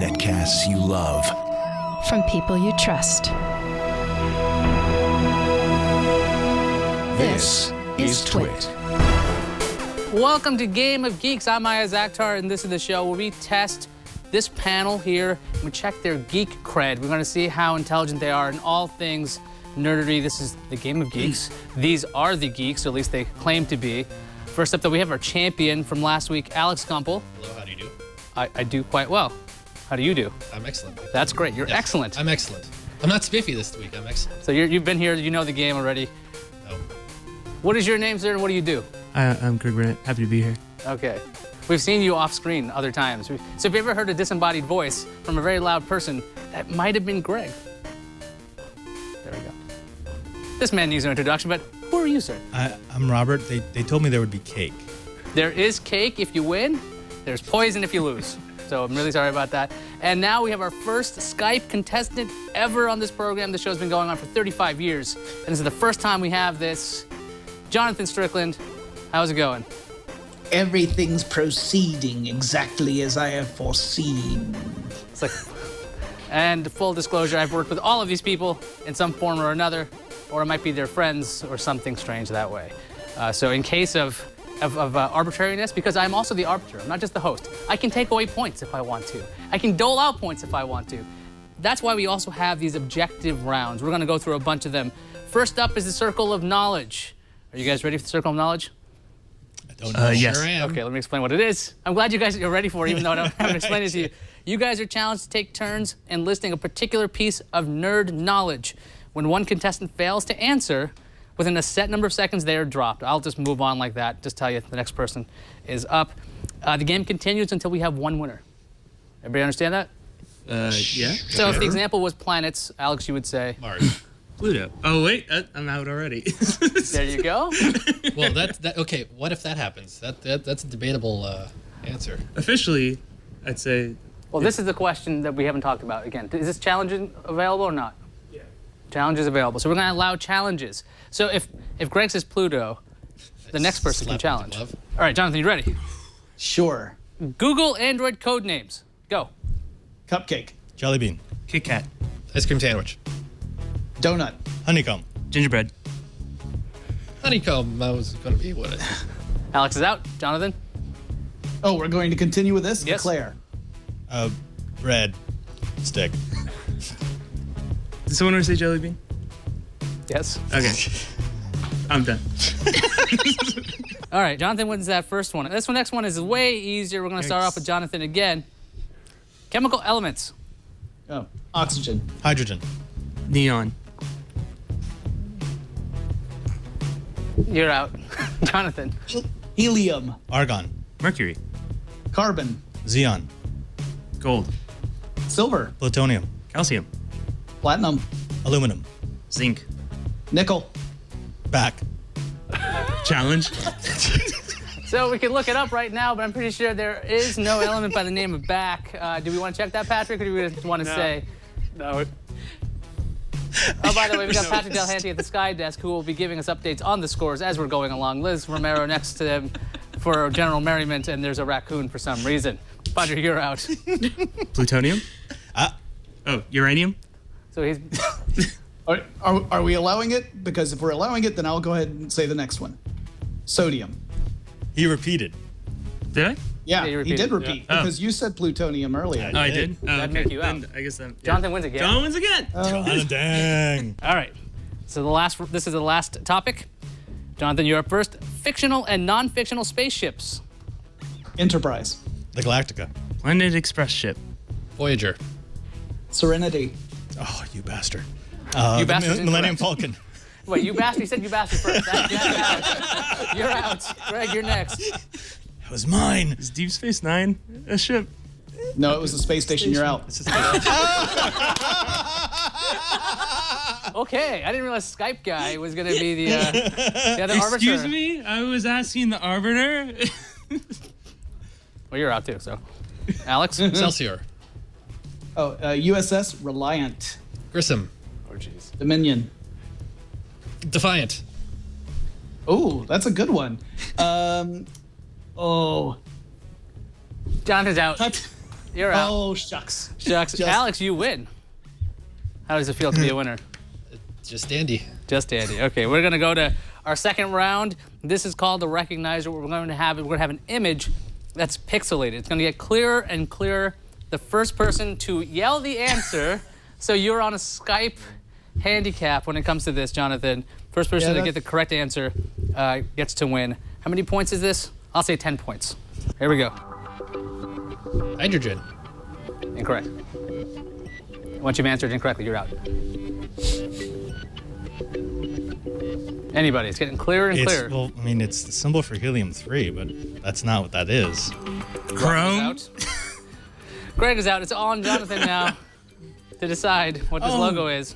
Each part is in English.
Netcasts you love. From people you trust. This is Twit. Welcome to Game of Geeks. I'm Aya Zakhtar, and this is the show where we test this panel here. We check their geek cred. We're going to see how intelligent they are in all things nerdery. This is the Game of Geeks. These are the geeks, or at least they claim to be. First up, though, we have our champion from last week, Alex Gumpel. Hello, how do you do? I do quite well. How do you do? I'm excellent. That's great. You're excellent. I'm excellent. I'm not spiffy this week. I'm excellent. So you've been here. You know the game already. No. What is your name, sir, and what do you do? I'm Greg Burnett. Happy to be here. Okay. We've seen you off screen other times. So if you ever heard a disembodied voice from a very loud person, that might have been Greg. There we go. This man needs no introduction, but who are you, sir? I'm Robert. They told me there would be cake. There is cake if you win. There's poison if you lose. So I'm really sorry about that. And now we have our first Skype contestant ever on this program. The show's been going on for 35 years. And this is the first time we have this. Jonathan Strickland, how's it going? Everything's proceeding exactly as I have foreseen. It's like, and full disclosure, I've worked with all of these people in some form or another, or it might be their friends or something strange that way. So in case of arbitrariness, because I'm also the arbiter, I'm not just the host, I can take away points if I want to. I can dole out points if I want to. That's why we also have these objective rounds. We're going to go through a bunch of them. First up is the Circle of Knowledge. Are you guys ready for the Circle of Knowledge? I don't know. Yes. Sure am. Okay, let me explain what it is. I'm glad you guys are ready for it, even though I haven't explained it to you. You guys are challenged to take turns in listing a particular piece of nerd knowledge. When one contestant fails to answer, within a set number of seconds, they are dropped. I'll just move on like that, just tell you the next person is up. The game continues until we have one winner. Everybody understand that? Yeah. So if the example was planets, Alex, you would say? Mars. Pluto. Oh, wait. I'm out already. There you go. Well, okay. What if that happens? That's a debatable answer. Officially, I'd say... Well, this is the question that we haven't talked about. Again, is this challenge available or not? Yeah. Challenge is available. So we're going to allow challenges. So if Greg says Pluto, the next person can Slap with the challenge. glove. All right, Jonathan, you ready? Sure. Google Android code names. Go. Cupcake. Jelly bean. Kit Kat. Ice cream sandwich. Donut. Honeycomb. Gingerbread. Honeycomb. That was going to be what it. Alex is out. Jonathan? Oh, we're going to continue with this? Yes. Declare. Bread. Stick. Did someone want to say jelly bean? Yes. Okay. I'm done. All right, Jonathan wins that first one. This next one is way easier. We're going to start off with Jonathan again. Chemical elements. Oh, oxygen. Hydrogen. Neon. You're out. Jonathan. Helium. Argon. Mercury. Carbon. Xeon. Gold. Silver. Plutonium. Calcium. Platinum. Aluminum. Zinc. Nickel. Back. Challenge. So we can look it up right now, but I'm pretty sure there is no element by the name of back. Do we want to check that, Patrick, or do we just want to say? No. Oh, by the way, we got Patrick Delhanty at the Sky Desk, who will be giving us updates on the scores as we're going along. Liz Romero next to them for general merriment, and there's a raccoon for some reason. Patrick, you're out. Plutonium. Oh, uranium. So he's... Are we allowing it? Because if we're allowing it, then I'll go ahead and say the next one. Sodium. He repeated. Did I? Yeah, he he did repeated. repeat because you said plutonium earlier. Oh, I did? Oh, That'd okay. make you out. Then I guess I'm... yeah. Jonathan wins again. John wins again. Dang. All right. So this is the last topic. Jonathan, you're up first. Fictional and non-fictional spaceships. Enterprise. The Galactica. Planet Express ship. Voyager. Serenity. Oh, you bastard. You bastard's Millennium incorrect. Falcon. Wait, you bastard. You said you bastard first. That's out. You're out. Greg, you're next. That was mine. Is Deep Space Nine a ship? No, it was the space station. You're out. Okay, I didn't realize Skype guy was going to be the other arbiter. Excuse me? I was asking the arbiter. Well, you're out too, so. Alex? Excelsior. Oh, USS Reliant. Grissom. Oh, jeez. Dominion. Defiant. Oh, that's a good one. Jonathan's out. What? You're out. Oh, shucks. Shucks. Just- Alex, you win. How does it feel to be a winner? Just dandy. Just Andy. Okay, we're gonna go to our second round. This is called the recognizer. What we're going to have an image that's pixelated. It's gonna get clearer and clearer. The first person to yell the answer. So you're on a Skype handicap when it comes to this, Jonathan. First person to get the correct answer gets to win. How many points is this? I'll say 10 points. Here we go. Hydrogen. Incorrect. Once you've answered incorrectly, you're out. Anybody, it's getting clearer and clearer. Well, I mean, it's the symbol for helium-3, but that's not what that is. Chrome. Out. Greg is out. It's on Jonathan now to decide what this logo is.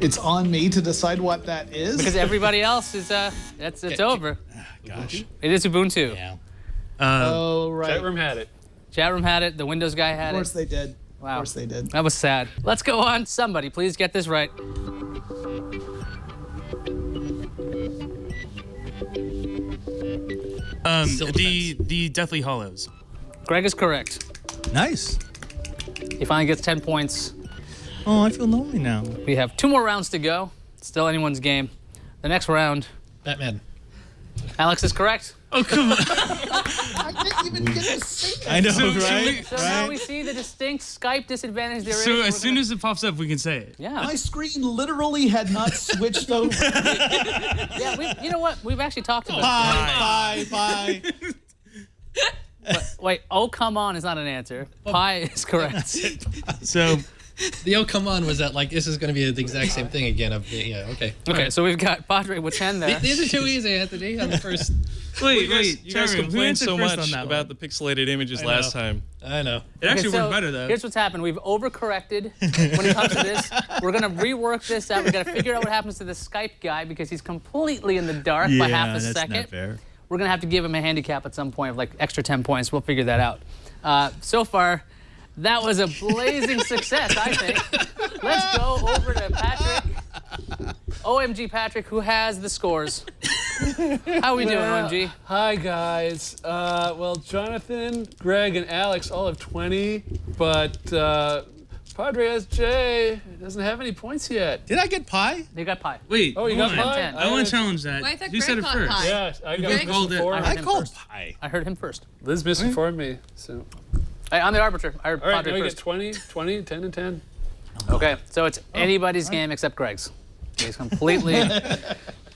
It's on me to decide what that is. Because everybody else is, it's over. Gosh. It is Ubuntu. Yeah. Oh, right. Chat room had it. Chat room had it. The Windows guy had Of course it. they did. Wow. Of course they did. That was sad. Let's go on. Somebody, please get this right. The Deathly Hollows. Greg is correct. Nice. He finally gets 10 points. Oh, I feel lonely now. We have 2 more rounds to go. Still anyone's game. The next round, Batman. Alex is correct. Oh, come on. I didn't even get to say that. I know, So right? So now we see the distinct Skype disadvantage there is. So We're as soon gonna- as it pops up, we can say it. Yeah. My screen literally had not switched over. Yeah, you know what? We've actually talked about Bye. Wait, oh, come on is not an answer. Pie is correct. So The oh come on was that like this is going to be the exact same thing again? Yeah, okay. Okay, so we've got Padre with 10 there. These are too easy, Anthony. On the first. wait, You guys Chairman, who complained answered so first much on that about one? the pixelated images I last know. time. I know. It actually Okay, worked better though. Here's what's happened. We've overcorrected when it comes to this. We're gonna rework this out. We gotta figure out what happens to the Skype guy because he's completely in the dark by half a that's second. not fair. We're gonna have to give him a handicap at some point of like extra 10 points. We'll figure that out. So far, that was a blazing success, I think. Let's go over to Patrick. OMG Patrick, who has the scores. How are we doing, OMG? Hi, guys. Well, Jonathan, Greg, and Alex all have 20, but Padre SJ doesn't have any points yet. Did I get pie? You got pie. Wait, Oh, you hold got on. pie? 10. I want to challenge that. Well, I thought Who said Greg it got first? pie. Yeah, I got Greg? Called it. I heard I him called first. pie. I heard him first. Liz misinformed me, so. Hey, I'm the arbiter. I heard All right, Padre now you first. get 20, 20, 10, and 10. Okay, so it's anybody's game except Greg's. He's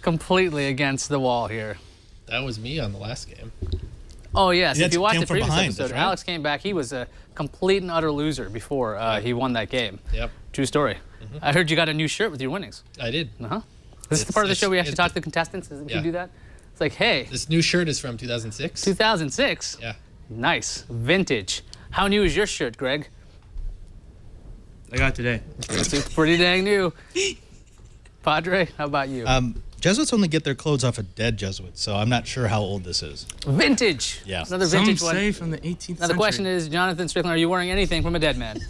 completely against the wall here. That was me on the last game. Oh yes, Yeah, if you it watched came the from previous behind, episode, that's right. Alex came back. He was a complete and utter loser before he won that game. Yep, True story. I heard you got a new shirt with your winnings. I did. Uh-huh. This is the part of the It's- show we actually it's- talk to the contestants. Isn't you Yeah. do that? It's like, hey, This new shirt is from 2006. 2006. Yeah. Nice, vintage. How new is your shirt, Greg? I got today. It's pretty dang new. Padre, how about you? Jesuits only get their clothes off of dead Jesuits, so I'm not sure how old this is. Vintage. Yeah. Another Some vintage one. say from the 18th Now the century. question is, Jonathan Strickland, are you wearing anything from a dead man?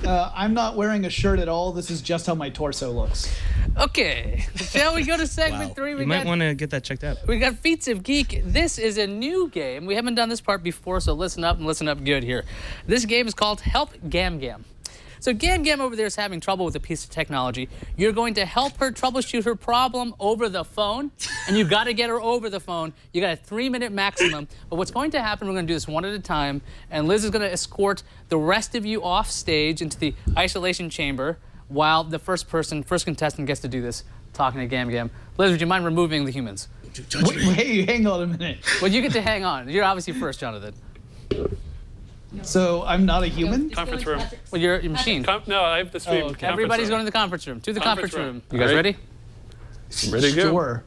I'm not wearing a shirt at all. This is just how my torso looks. Okay. Shall we go to segment Wow. 3? You might want to get that checked out. We got Feats of Geek. This is a new game. We haven't done this part before, so listen up and listen up good here. This game is called Help Gam Gam. So Gam Gam over there is having trouble with a piece of technology. You're going to help her troubleshoot her problem over the phone, and you've got to get her over the phone. You got a 3-minute maximum. But what's going to happen, we're going to do this one at a time, and Liz is going to escort the rest of you off stage into the isolation chamber while the first contestant gets to do this, talking to Gam Gam. Liz, would you mind removing the humans? Wait, hang on a minute. Well, you get to hang on. You're obviously first, Jonathan. So I'm not a human? Conference room. Well, you're your machine. No, I have the stream. Oh, okay. Everybody's going to the conference room. To the conference room. You guys All ready? Ready to go. Sure.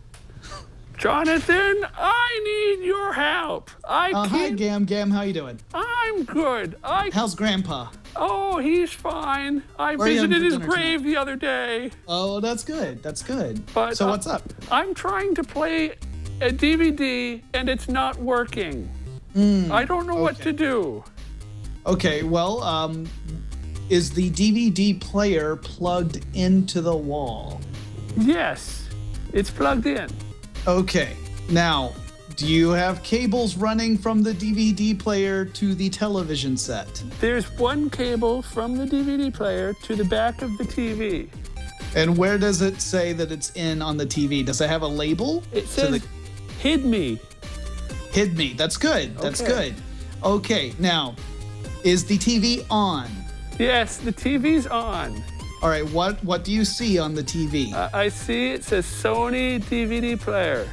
Jonathan, I need your help. I Hi, can't. Gam Gam. How you doing? I'm good. How's Grandpa? Oh, he's fine. I Where are you visited having his dinner grave the other day. Oh, that's good. That's good. But, So what's up? I'm trying to play a DVD and it's not working. I don't know what to do. Okay, well, is the DVD player plugged into the wall? Yes, it's plugged in. Okay, now, Do you have cables running from the DVD player to the television set? There's one cable from the DVD player to the back of the TV. And where does it say that it's in on the TV? Does it have a label? It says, hid me. Hid me. That's good. That's Okay. good. Okay, now, is the TV on? Yes, the TV's on. All right, what do you see on the TV? I see it says Sony DVD player.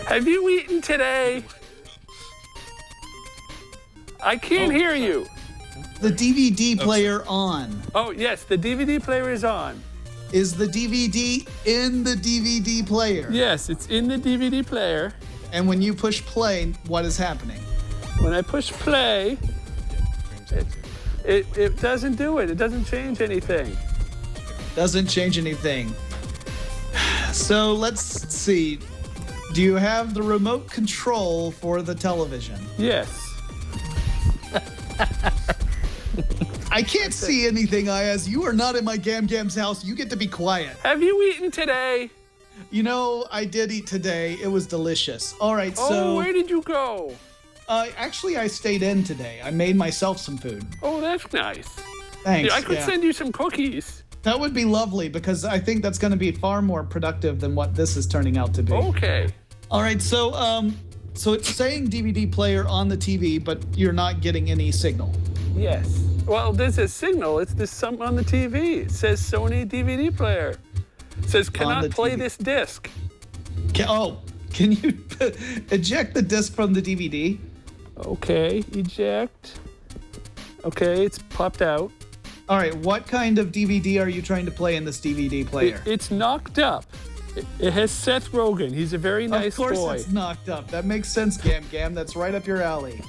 Have you eaten today? I can't hear you. The DVD player on. Oh, yes, the DVD player is on. Is the DVD in the DVD player? Yes, it's in the DVD player. And when you push play, what is happening? When I push play, it doesn't do it. It doesn't change anything. Doesn't change anything. So let's see. Do you have the remote control for the television? Yes. I can't see anything, Ayaz. You are not in my Gam Gam's house. You get to be quiet. Have you eaten today? You know, I did eat today. It was delicious. All right, Oh, so where did you go? actually I stayed in today. I made myself some food. Oh, that's nice. Thanks. I could yeah. send you some cookies. That would be lovely because I think that's going to be far more productive than what this is turning out to be. Okay. All right, so so it's saying DVD player on the TV, but you're not getting any signal. Yes. Well, there's a signal. It's this something on the TV. It says Sony DVD player. It says cannot the play TV. this disc. Can you eject the disc from the DVD? Okay, eject. Okay, it's popped out. All right, what kind of DVD are you trying to play in this DVD player? It's knocked up. It has Seth Rogen. He's a very nice of course boy. it's knocked up. That makes sense, Gam Gam. That's right up your alley.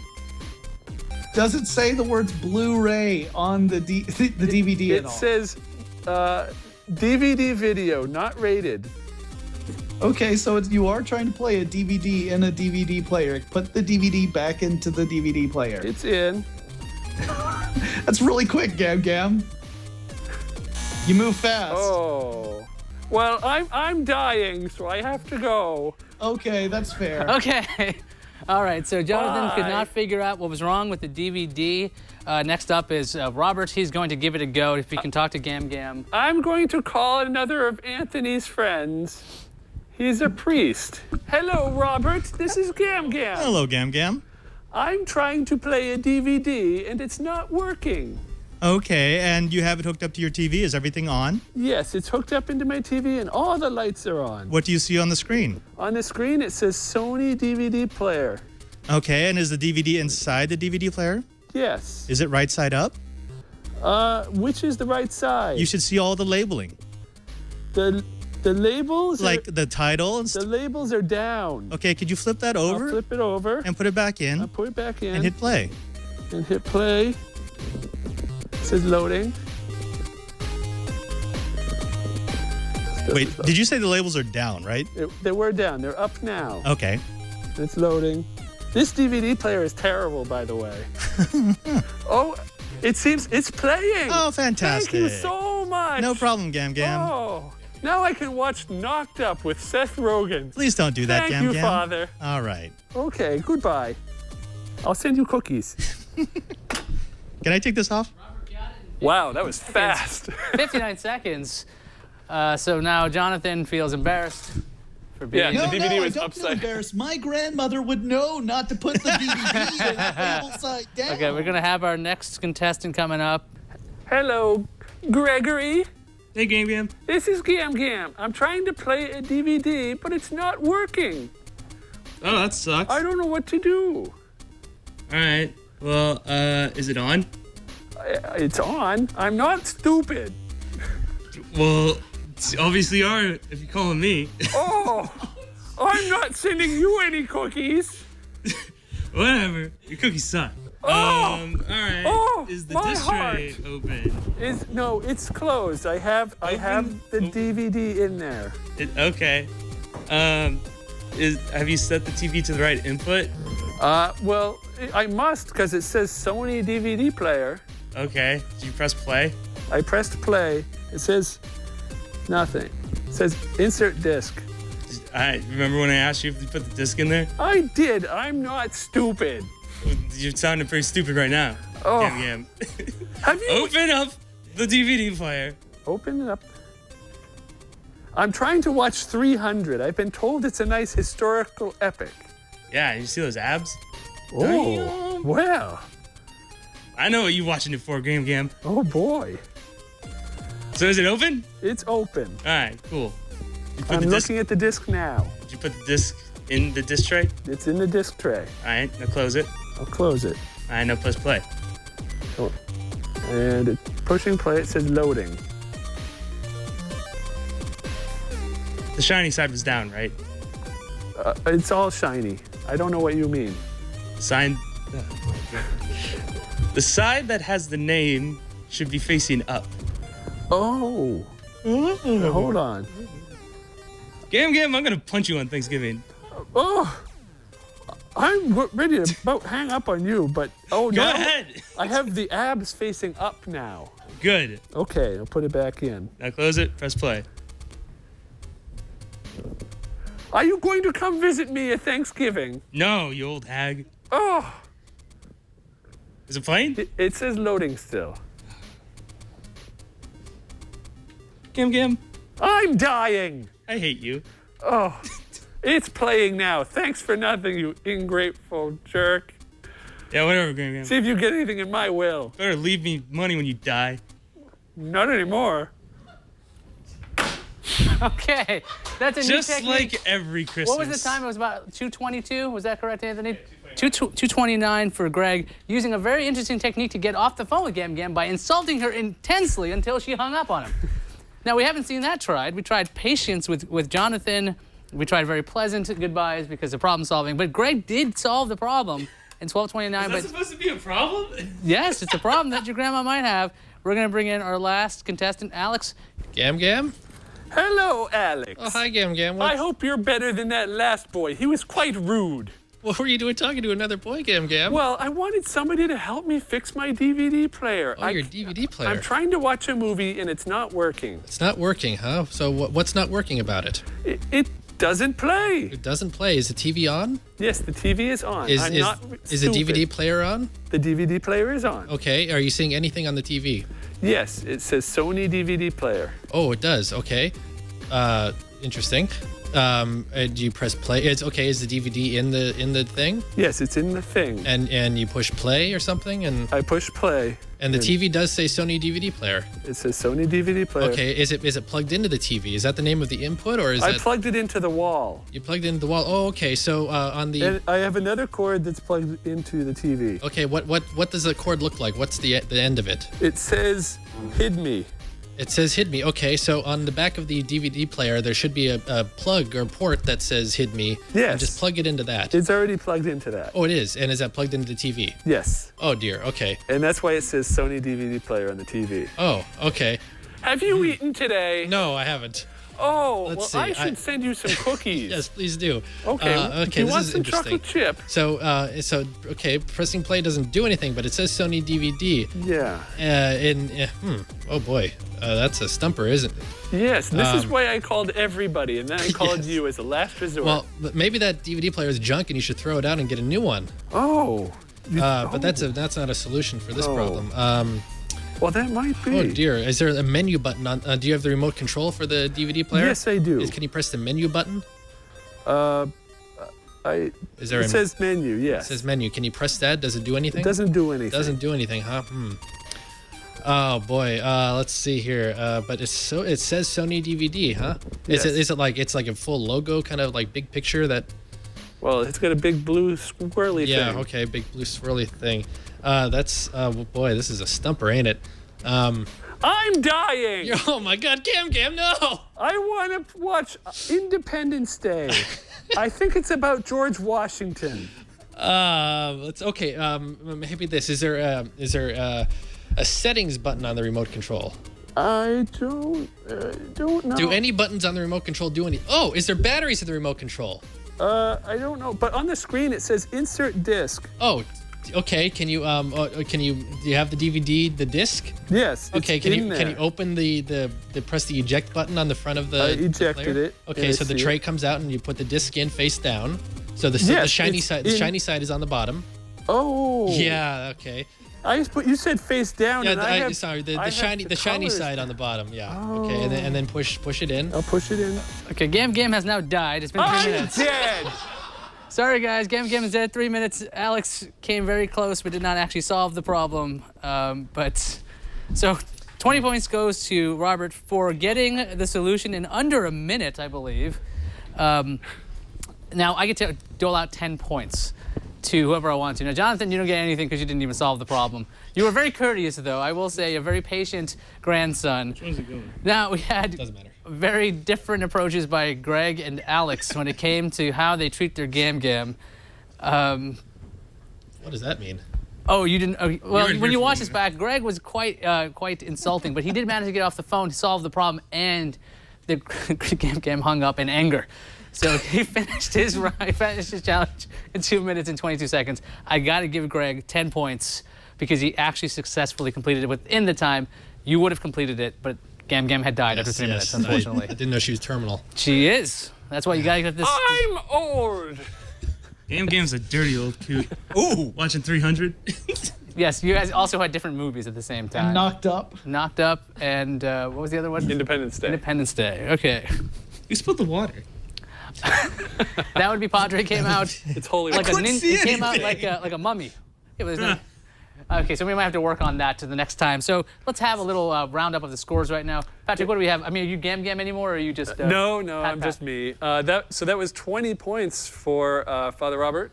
Does it say the words Blu-ray on the DVD at all? It says DVD video, not rated. Okay, so you are trying to play a DVD in a DVD player. Put the DVD back into the DVD player. It's in. That's really quick, Gam Gam. You move fast. Oh. Well, I'm dying, so I have to go. Okay, that's fair. Okay. All right, so Jonathan could Bye. not figure out what was wrong with the DVD. Next up is Robert. He's going to give it a go if he can talk to Gam Gam. I'm going to call another of Anthony's friends. He's a priest. Hello, Robert. This is Gam Gam. Hello, Gam Gam. I'm trying to play a DVD, and it's not working. Okay, and you have it hooked up to your TV. Is everything on? Yes, it's hooked up into my TV, and all the lights are on. What do you see on the screen? On the screen, it says Sony DVD player. Okay, and is the DVD inside the DVD player? Yes. Is it right side up? Which is the right side? You should see all the labeling. The labels Like are, the title and the stuff. labels are down. Okay, could you flip that I'll over flip it over. and put it back in I'll put it back in and hit play? and hit play. It says loading. Wait, did you say the labels are down, right? They were down. They're up now. Okay. It's loading. This DVD player is terrible, by the way. Oh, it seems it's playing. Oh, fantastic. Thank you so much. No problem, Gam Gam. Oh, now I can watch Knocked Up with Seth Rogen. Please don't do that, Thank Gam you, Gam. Father. All right. Okay, goodbye. I'll send you cookies. Can I take this off? Wow, that was fast. 59 seconds. So now Jonathan feels embarrassed for being... Yeah, No, the DVD I was don't feel upside- embarrassed. My grandmother would know not to put the DVD in the table side down. Okay, we're going to have our next contestant coming up. Hello, Gregory. Hey, Gam Gam. This is Gam Gam. I'm trying to play a DVD, but it's not working. Oh, that sucks. I don't know what to do. All right. Well, is it on? It's on. I'm not stupid. Well, obviously are if you're calling me. Oh, I'm not sending you any cookies. Whatever. Your cookies suck. Oh! All right. Oh, Is the my disc tray open? No, it's closed. I have the DVD in there. Okay. Have you set the TV to the right input? Well, I must because it says Sony DVD player. Okay. Did you press play? I pressed play. It says Nothing. It says insert disc. I remember when I asked you if you put the disc in there? I did. I'm not stupid. You're sounding pretty stupid right now. Oh. Gam. Have you Open up the DVD player. Open it up? I'm trying to watch 300. I've been told it's a nice historical epic. Yeah, you see those abs? Oh, Damn. well. I know what you're watching it for, Gam. Oh boy. So is it open? It's open. All right, cool. You put I'm the disc, looking at the disc now. did you put the disc in the disc tray? It's in the disc tray. All right, now close it. I'll close it. All right, now press play. Oh. And it's pushing play. It says loading. The shiny side was down, right? It's all shiny. I don't know what you mean. Sign. The side that has the name should be facing up. Oh. Hold on. Gam, I'm gonna punch you on Thanksgiving. Oh. I'm ready to about hang up on you, but Go now ahead. I have the abs facing up now. Good. Okay, I'll put it back in. Now close it, press play. Are you going to come visit me at Thanksgiving? No, you old hag. Oh, Is it playing? it says loading still. Gam, I'm dying. I hate you. Oh, it's playing now. Thanks for nothing, you ingrateful jerk. Yeah, whatever, Gam. See if you get anything in my will. Better leave me money when you die. Not anymore. Okay, that's a new Just technique. like every Christmas. What was the time? It was about 2:22. Was that correct, Anthony? 2:29 for Greg, using a very interesting technique to get off the phone with Gam by insulting her intensely until she hung up on him. Now, we haven't seen that tried. We tried patience with Jonathan. We tried very pleasant goodbyes because of problem solving. But Greg did solve the problem in 12:29. Is that supposed to be a problem? Yes, it's a problem that your grandma might have. We're going to bring in our last contestant, Alex. Gam? Hello, Alex. Oh, hi, Gam. I hope you're better than that last boy. He was quite rude. What were you doing talking to another boy, Gam? Well, I wanted somebody to help me fix my DVD player. Oh, your DVD player. I'm trying to watch a movie and it's not working. It's not working, huh? So what's not working about it? It doesn't play. It doesn't play. Is the TV on? Yes, the TV is on. Is is the DVD player on? The DVD player is on. Okay. Are you seeing anything on the TV? Yes, it says Sony DVD player. Oh, it does. Okay. Interesting. Do you press play? It's okay. Is the DVD in the thing? Yes, it's in the thing. And you push play or something, and I push play. the TV does say Sony DVD player. It says Sony DVD player. Okay. Is it plugged into the TV? Is that the name of the input, or is I that plugged it into the wall. you plugged it into the wall? Oh, okay. So on the And I have another cord that's plugged into the TV. okay, what does the cord look like? What's the end of it? It says Hid Me. It says Hid Me. Okay, so on the back of the DVD player, there should be a plug or port that says Hid Me. Yes. And just plug it into that. It's already plugged into that. Oh, it is. And is that plugged into the TV? Yes. Oh, dear. Okay. And that's why it says Sony DVD player on the TV. Oh, okay. Have you eaten today? No, I haven't. Oh, Let's well, see. I should send you some cookies. Yes, please do. Okay. Okay, Do you this want is some interesting. chocolate chip? So, okay, pressing play doesn't do anything, but it says Sony DVD. Yeah. Oh boy, that's a stumper, isn't it? Yes, this is why I called everybody, and then I called you as a last resort. Well, but maybe that DVD player is junk, and you should throw it out and get a new one. oh. But that's not a solution for this Oh. problem. Well, that might be. Oh dear, is there a menu button on? Do you have the remote control for the DVD player? Yes, I do. Can you press the menu button? Is there It says menu, yes. It says menu. Can you press that? Does it do anything? It doesn't do anything. Doesn't do anything, huh? Oh boy. Let's see here. But it says Sony DVD, huh? Yes. Is it like it's like a full logo, kind of like big picture that? Well, it's got a big blue squirrely thing. Yeah. Okay. Big blue swirly thing. That's boy. This is a stumper, ain't it? I'm dying. Oh my God, Gam, no! I want to watch Independence Day. I think it's about George Washington. Let's okay. Maybe this is there a settings button on the remote control? I don't know. Do any buttons on the remote control do any? Oh, is there batteries in the remote control? I don't know. But on the screen it says insert disc. Oh, Okay, can you do you have the DVD, the disc? Yes. Okay, it's can in you there. open the press the eject button on the front of the I the ejected player? it, Okay, and so I the see tray it. comes out and you put the disc in face down. So the Yes, shiny it's side in- the shiny side is on the bottom. Oh. Yeah, okay. I just put. You said face down. Yeah, and I have, sorry, I the have shiny the shiny colors. side on the bottom. Yeah. Okay, and then push it in. I'll push it in. Okay, Gam Gam has now died. It's been 3 I'm minutes. dead. Sorry, guys. Gam Gam is dead. 3 minutes. Alex came very close, but did not actually solve the problem. So 20 points goes to Robert for getting the solution in under a minute, I believe. Now I get to dole out 10 points to whoever I want to. Now, Jonathan, you don't get anything because you didn't even solve the problem. You were very courteous, though. I will say, a very patient grandson. How's it going? Now, we had Doesn't matter. very different approaches by Greg and Alex when it came to how they treat their Gam Gam. What does that mean? Oh, you didn't. Oh, well, weren't when here you for watch me, this back, Greg was quite insulting, but he did manage to get off the phone to solve the problem, and the Gam Gam hung up in anger. So he finished his challenge in 2 minutes and 22 seconds. I got to give Greg 10 points because he actually successfully completed it within the time. You would have completed it, but Gam Gam had died after 3 minutes, unfortunately. I didn't know she was terminal. She is. That's why you got to get this. I'm old. Game Game's a dirty old coot. Ooh, watching 300. Yes, you guys also had different movies at the same time. And knocked up. Knocked Up and what was the other one? Independence Day. Independence Day. Okay. Who spilled the water? That would be Padre came out It's holy. like a couldn't see it came out anything. like a mummy. It was okay, so we might have to work on that to the next time. So let's have a little roundup of the scores right now. Patrick, what do we have? I mean, are you Gam Gam anymore, or are you just No, Pat, I'm Pat? just me. So that was 20 points for Father Robert,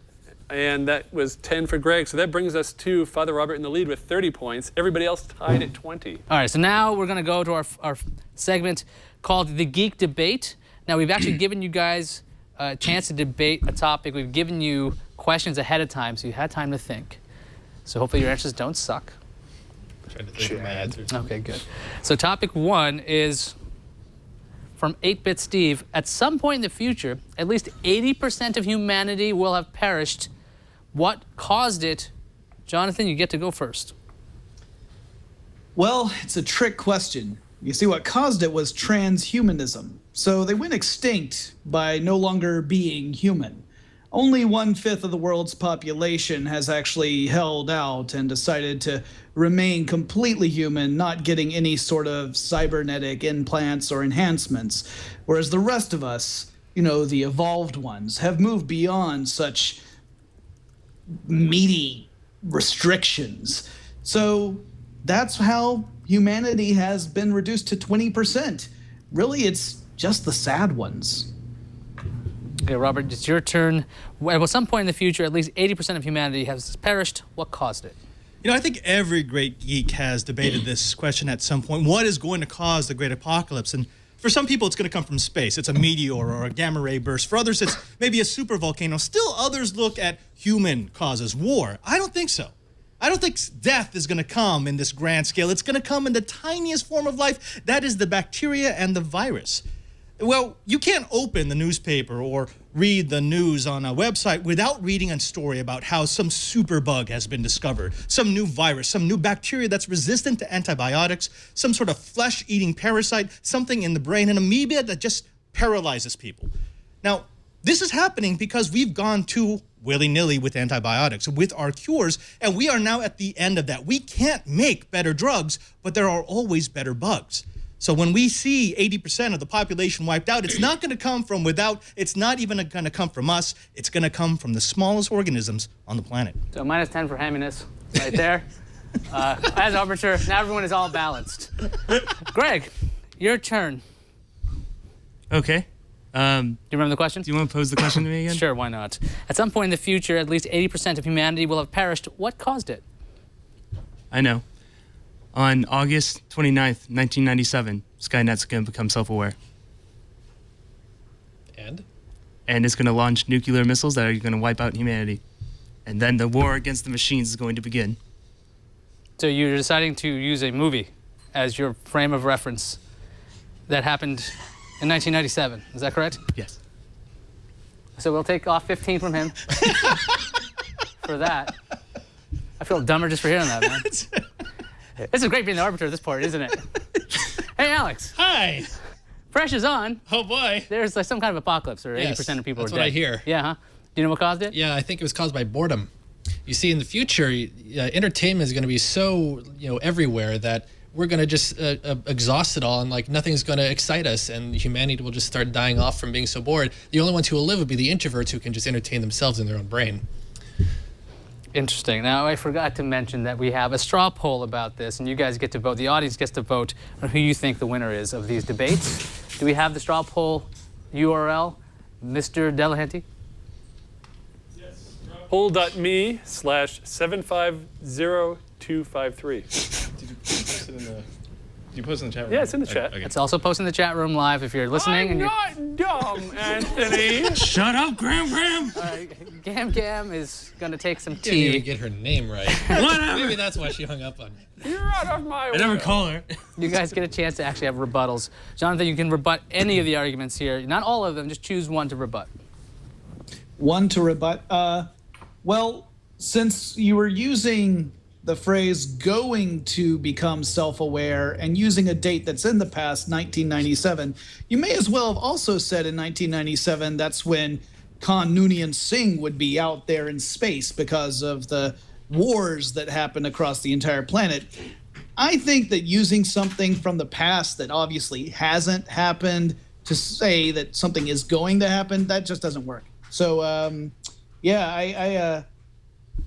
and that was 10 for Greg. So that brings us to Father Robert in the lead with 30 points. Everybody else tied at 20. All right, so now we're gonna go to our segment called the Geek Debate. Now we've actually given you guys a chance to debate a topic. We've given you questions ahead of time, so you had time to think. So hopefully your answers don't suck. I'm trying to think of my answers. Okay, good. So topic 1 is from 8-Bit Steve. At some point in the future, at least 80% of humanity will have perished. What caused it? Jonathan, you get to go first. Well, it's a trick question. You see, what caused it was transhumanism. So they went extinct by no longer being human. Only 1/5 of the world's population has actually held out and decided to remain completely human, not getting any sort of cybernetic implants or enhancements. Whereas the rest of us, the evolved ones, have moved beyond such meaty restrictions. So that's how humanity has been reduced to 20%. Really, it's just the sad ones. Okay, Robert, it's your turn. At some point in the future, at least 80% of humanity has perished. What caused it? I think every great geek has debated this question at some point. What is going to cause the great apocalypse? And for some people, it's going to come from space. It's a meteor or a gamma ray burst. For others, it's maybe a supervolcano. Still others look at human causes, war. I don't think so. I don't think death is going to come in this grand scale. It's going to come in the tiniest form of life. That is the bacteria and the virus. Well, you can't open the newspaper or read the news on a website without reading a story about how some superbug has been discovered, some new virus, some new bacteria that's resistant to antibiotics, some sort of flesh-eating parasite, something in the brain, an amoeba that just paralyzes people. Now, this is happening because we've gone too willy-nilly with antibiotics, with our cures, and we are now at the end of that. We can't make better drugs, but there are always better bugs. So when we see 80% of the population wiped out, it's not going to come from without, it's not even going to come from us, it's going to come from the smallest organisms on the planet. So minus 10 for hamminess, right there. As arbiter, now everyone is all balanced. Greg, your turn. Okay. Do you remember the question? Do you want to pose the question to me again? Sure, why not? At some point in the future, at least 80% of humanity will have perished. What caused it? I know. On August 29th, 1997, Skynet's going to become self-aware. And it's going to launch nuclear missiles that are going to wipe out humanity. And then the war against the machines is going to begin. So you're deciding to use a movie as your frame of reference that happened in 1997. Is that correct? Yes. So we'll take off 15 from him for that. I feel dumber just for hearing that, man. This is great being the arbiter of this part, isn't it? Hey, Alex. Hi. Pressure's on. Oh boy. There's like some kind of apocalypse, or 80% of people are that's dead. what I hear. Yeah, huh? Do you know what caused it? Yeah, I think it was caused by boredom. You see, in the future, entertainment is going to be so everywhere that we're going to just exhaust it all, and like nothing's going to excite us, and humanity will just start dying off from being so bored. The only ones who will live would be the introverts who can just entertain themselves in their own brain. Interesting. Now, I forgot to mention that we have a straw poll about this, and you guys get to vote. The audience gets to vote on who you think the winner is of these debates. Do we have the straw poll URL, Mr. Delahanty? Poll.me/750253. Did you post it in the chat room? Yeah, it's in the chat. It's also posted in the chat room live if you're listening. I'm not dumb, Anthony. Shut up, Graham. Gam Gam is going to take some Didn't even tea. get her name right. Whatever. Maybe that's why she hung up on me. You're out of my I never way. call her. You guys get a chance to actually have rebuttals. Jonathan, you can rebut any of the arguments here. Not all of them, just choose one to rebut. One to rebut. Well, since you were using the phrase going to become self-aware and using a date that's in the past, 1997, you may as well have also said in 1997 that's when Khan Noonien Singh would be out there in space because of the wars that happened across the entire planet. I think that using something from the past that obviously hasn't happened to say that something is going to happen, that just doesn't work. So,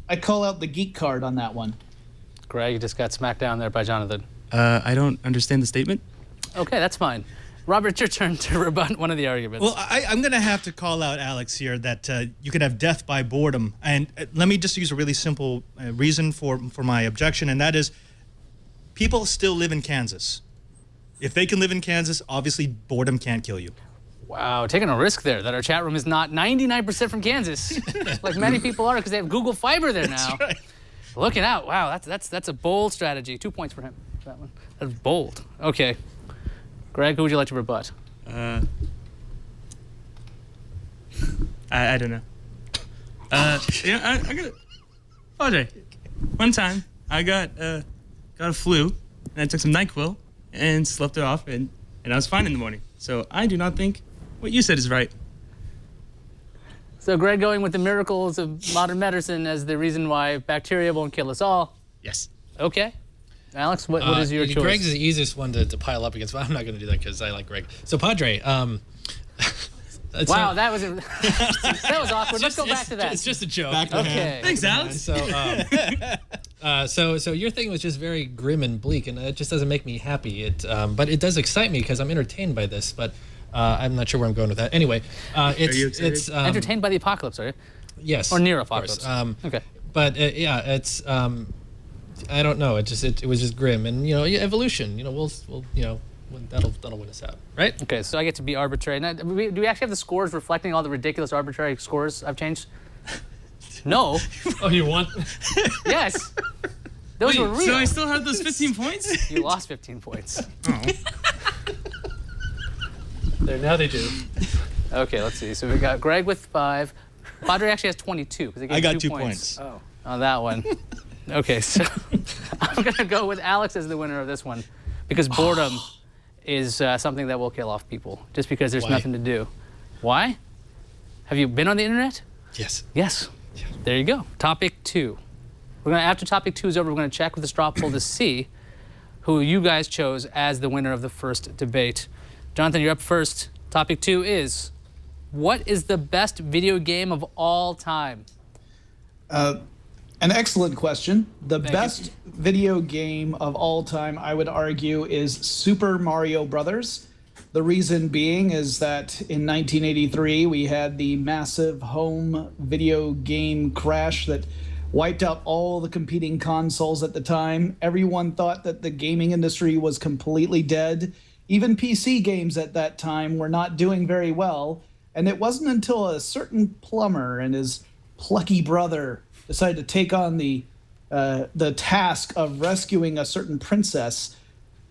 I call out the geek card on that one. Greg, you just got smacked down there by Jonathan. I don't understand the statement. Okay, that's fine. Robert, it's your turn to rebut one of the arguments. Well, I'm going to have to call out Alex here that you can have death by boredom. And let me just use a really simple reason for my objection, and that is people still live in Kansas. If they can live in Kansas, obviously boredom can't kill you. Wow, taking a risk there that our chat room is not 99% from Kansas, like many people are, because they have Google Fiber there now. That's right. Looking out. Wow, that's a bold strategy. 2 points for him. That one. That's bold. Okay. Greg, who would you like to rebut? I don't know. I got it. Padre, one time I got a flu, and I took some NyQuil and slept it off, and I was fine in the morning. So I do not think what you said is right. So Greg going with the miracles of modern medicine as the reason why bacteria won't kill us all. Yes. Okay. Alex, what is your choice? Greg's is the easiest one to pile up against, but I'm not going to do that because I like Greg. So Padre, Wow, that was awkward. Let's go back to that. It's just a joke. Okay. Thanks, Alex. So your thing was just very grim and bleak, and it just doesn't make me happy. But it does excite me because I'm entertained by this. But I'm not sure where I'm going with that. Anyway, it's Entertained by the apocalypse, are you? yes, Or near of course. apocalypse. Okay. But it's I don't know. It was just grim, and evolution. We'll that'll win us out, right? Okay, so I get to be arbitrary. Now, do we actually have the scores reflecting all the ridiculous arbitrary scores I've changed? No. Oh, you want? Yes. Those were real. So I still have those 15 points? You lost 15 points. Oh. There, now they do. Okay, let's see. So we got Greg with 5. Padre actually has 22 because he gave I got 2 2 points. points. Oh. On that one. Okay, so I'm going to go with Alex as the winner of this one because boredom is something that will kill off people just because there's Why? nothing to do. Why? Have you been on the internet? Yes. Yes. There you go. Topic 2. After topic 2 is over, we're going to check with the straw poll to see who you guys chose as the winner of the first debate. Jonathan, you're up first. Topic 2 is, what is the best video game of all time? An excellent question. The Thank best video game of all time, I would argue, is Super Mario Brothers. The reason being is that in 1983, we had the massive home video game crash that wiped out all the competing consoles at the time. Everyone thought that the gaming industry was completely dead. Even PC games at that time were not doing very well. And it wasn't until a certain plumber and his plucky brother decided to take on the task of rescuing a certain princess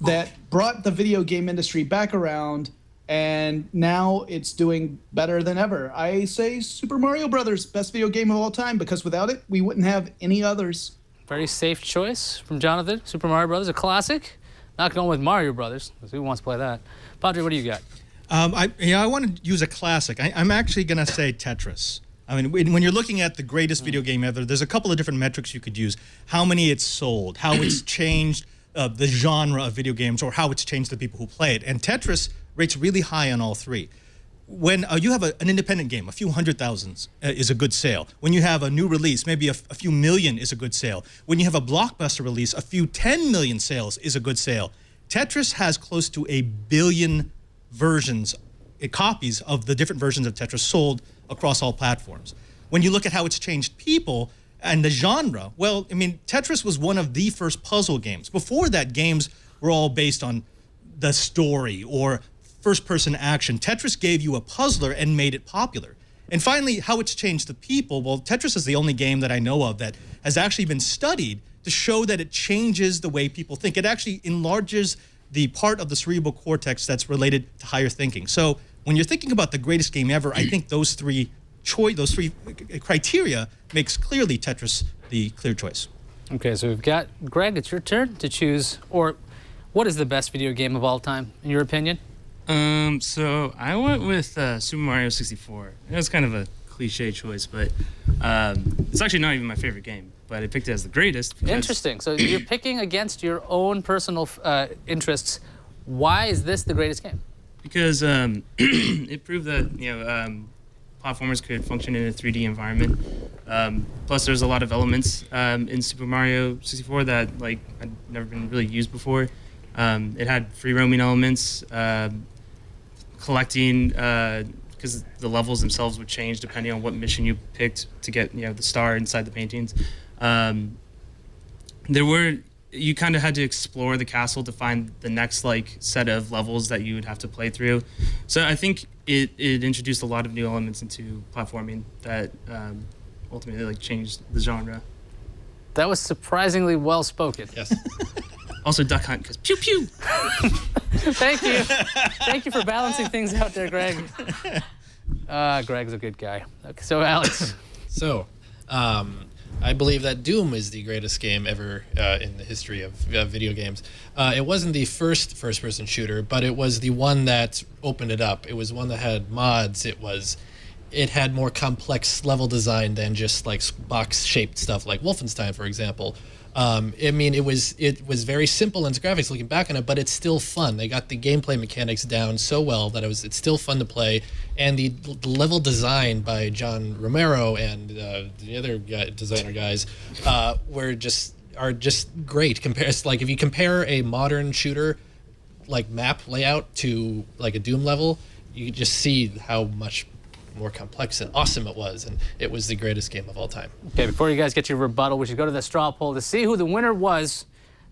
that brought the video game industry back around, and now it's doing better than ever. I say Super Mario Brothers, best video game of all time, because without it, we wouldn't have any others. Very safe choice from Jonathan. Super Mario Brothers, a classic. Not going with Mario Brothers, because who wants to play that? Padre, what do you got? I want to use a classic. I'm actually going to say Tetris. I mean, when you're looking at the greatest video game ever, there's a couple of different metrics you could use. How many it's sold, how it's changed the genre of video games, or how it's changed the people who play it. And Tetris rates really high on all three. When you have an independent game, a few 100,000 is a good sale. When you have a new release, maybe a few million is a good sale. When you have a blockbuster release, a few 10 million sales is a good sale. Tetris has close to 1 billion copies of the different versions of Tetris sold across all platforms. When you look at how it's changed people and the genre, well, I mean, Tetris was one of the first puzzle games. Before that, games were all based on the story or first-person action. Tetris gave you a puzzler and made it popular. And finally, how it's changed the people, well, Tetris is the only game that I know of that has actually been studied to show that it changes the way people think. It actually enlarges the part of the cerebral cortex that's related to higher thinking. So when you're thinking about the greatest game ever, I think those three criteria makes clearly Tetris the clear choice. Okay, so we've got Greg. It's your turn to choose, or what is the best video game of all time, in your opinion? So I went with Super Mario 64. It was kind of a cliche choice, but it's actually not even my favorite game. But I picked it as the greatest. Interesting. So you're picking against your own personal interests. Why is this the greatest game? Because it proved that platformers could function in a 3D environment. Plus, there's a lot of elements in Super Mario 64 that had never been really used before. It had free roaming elements, collecting, because the levels themselves would change depending on what mission you picked to get the star inside the paintings. You kind of had to explore the castle to find the next set of levels that you would have to play through. So I think it introduced a lot of new elements into platforming that ultimately changed the genre. That was surprisingly well spoken. Yes. Also Duck Hunt, because pew pew. Thank you. Thank you for balancing things out there, Greg. Greg's a good guy. Okay, so Alex. So, I believe that Doom is the greatest game ever in the history of video games. It wasn't the first first-person shooter, but it was the one that opened it up. It was one that had mods. It had more complex level design than just box-shaped stuff like Wolfenstein, for example. It was very simple in its graphics looking back on it, but it's still fun. They got the gameplay mechanics down so well that it's still fun to play. And the level design by John Romero and the other designer guys are just great. If you compare a modern shooter map layout to a Doom level, you can just see how much more complex and awesome it was, and it was the greatest game of all time. Okay, before you guys get your rebuttal, we should go to the straw poll to see who the winner was.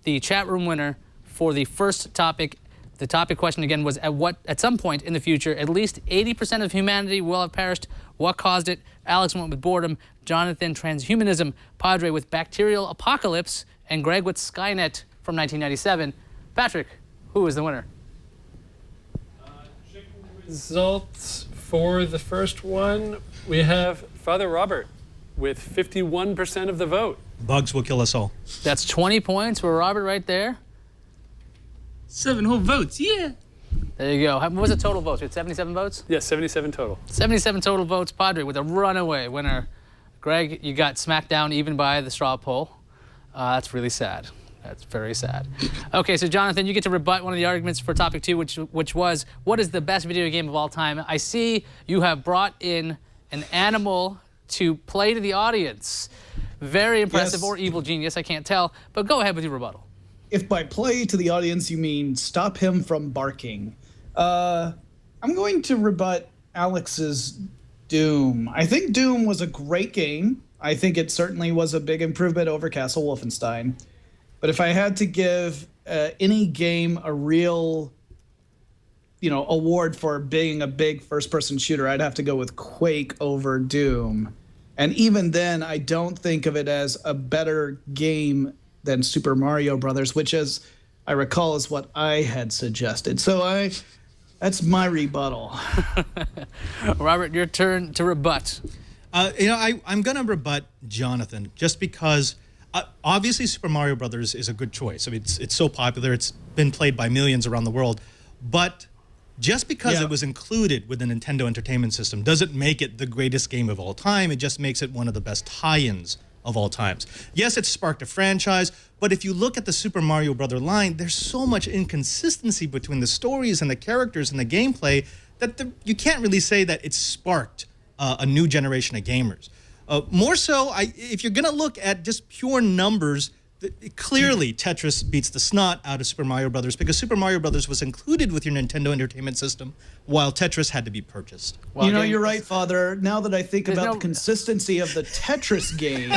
The chat room winner for the first topic. The topic question again was at some point in the future, at least 80% of humanity will have perished. What caused it? Alex went with boredom, Jonathan transhumanism, Padre with bacterial apocalypse, and Greg with Skynet from 1997. Patrick, who is the winner? Results for the first one, we have Father Robert with 51% of the vote. Bugs will kill us all. That's 20 points for Robert right there. 7 whole votes, yeah. There you go. What was the total votes? We had 77 votes? Yes, 77 total. 77 total votes. Padre with a runaway winner. Greg, you got smacked down even by the straw poll. That's really sad. That's very sad. Okay, so Jonathan, you get to rebut one of the arguments for topic 2, which was, what is the best video game of all time? I see you have brought in an animal to play to the audience. Very impressive, Yes. or evil genius, I can't tell. But go ahead with your rebuttal. If by play to the audience you mean stop him from barking, I'm going to rebut Alex's Doom. I think Doom was a great game. I think it certainly was a big improvement over Castle Wolfenstein. But if I had to give any game a real, award for being a big first-person shooter, I'd have to go with Quake over Doom. And even then, I don't think of it as a better game than Super Mario Brothers, which, as I recall, is what I had suggested. So that's my rebuttal. Robert, your turn to rebut. I'm going to rebut Jonathan just because Obviously, Super Mario Brothers is a good choice. I mean, it's so popular. It's been played by millions around the world. But just because it was included with the Nintendo Entertainment System doesn't make it the greatest game of all time. It just makes it one of the best tie-ins of all times. Yes, it sparked a franchise, but if you look at the Super Mario Brother line, there's so much inconsistency between the stories and the characters and the gameplay that you can't really say that it sparked a new generation of gamers. More so, if you're going to look at just pure numbers, clearly Tetris beats the snot out of Super Mario Brothers because Super Mario Brothers was included with your Nintendo Entertainment System while Tetris had to be purchased. Well, you know, you're right, Father. Now that I think about the consistency of the Tetris games.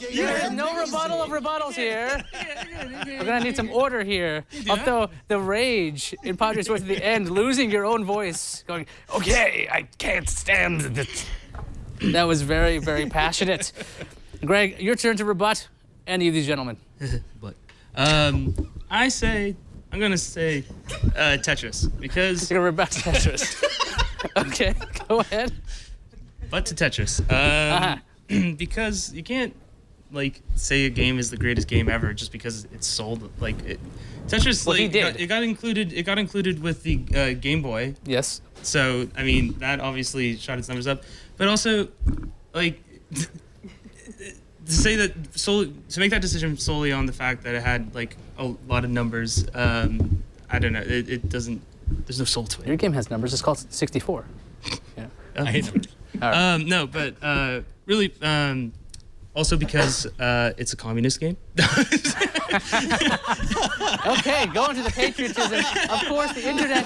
There's no rebuttal of rebuttals here. We're going to need some order here. Although the rage in Padre's voice at the end, losing your own voice, going, okay, I can't stand this. That was very, very passionate. Greg, your turn to rebut any of these gentlemen. But I'm gonna say Tetris because you're gonna rebut Tetris. Okay, go ahead. But to Tetris, because you can't say a game is the greatest game ever just because it's sold Tetris. Well, he did. It got included with the Game Boy. Yes. So I mean that obviously shot its numbers up, but also to make that decision solely on the fact that it had a lot of numbers, I don't know. It doesn't. There's no soul to it. Your game has numbers. It's called 64. Yeah. I hate numbers. Right. No, but really, also because it's a communist game. Okay, going to the patriotism. Of course, the internet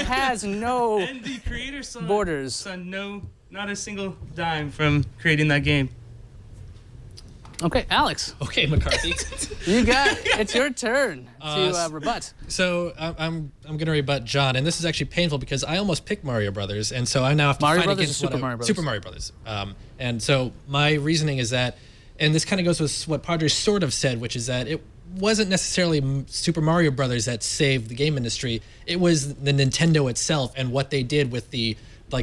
has no and the creator borders. Not a single dime from creating that game. Okay, Alex. Okay, McCarthy. It's your turn to rebut. So I'm going to rebut John, and this is actually painful because I almost picked Mario Brothers, and so I now have to fight against Super Mario Brothers? Super Mario Brothers. And so my reasoning is that, and this kind of goes with what Padre sort of said, which is that it wasn't necessarily Super Mario Brothers that saved the game industry. It was the Nintendo itself and what they did with the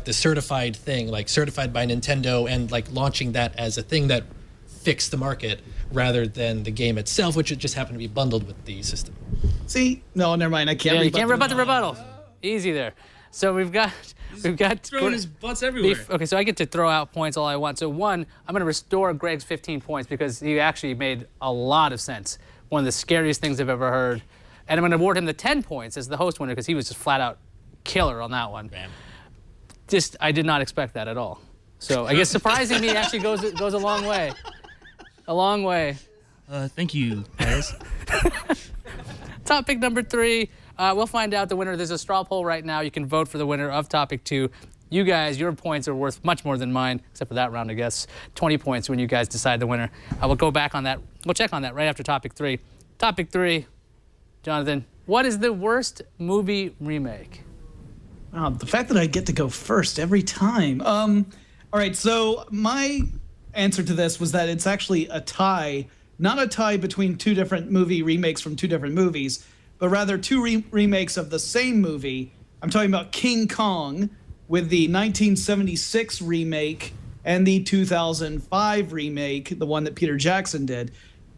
certified thing, certified by Nintendo, and launching that as a thing that fix the market rather than the game itself, which it just happened to be bundled with the system. See, no, never mind. I can't. Yeah, you can't rebut the rebuttal. Easy there. So we've got throwing his butts everywhere. Okay, so I get to throw out points all I want. So one, I'm going to restore Greg's 15 points because he actually made a lot of sense. One of the scariest things I've ever heard. And I'm going to award him the 10 points as the host winner because he was just flat out killer on that one. Bam. I did not expect that at all. So I guess surprising me actually goes a long way. A long way. Thank you, guys. Topic number 3. We'll find out the winner. There's a straw poll right now. You can vote for the winner of topic 2. You guys, your points are worth much more than mine, except for that round, I guess. 20 points when you guys decide the winner. I will go back on that. We'll check on that right after topic 3. Topic 3, Jonathan, what is the worst movie remake? Wow, the fact that I get to go first every time. All right, so my answer to this was that it's actually a tie, not a tie between two different movie remakes from two different movies, but rather two remakes of the same movie. I'm talking about King Kong with the 1976 remake and the 2005 remake, the one that Peter Jackson did.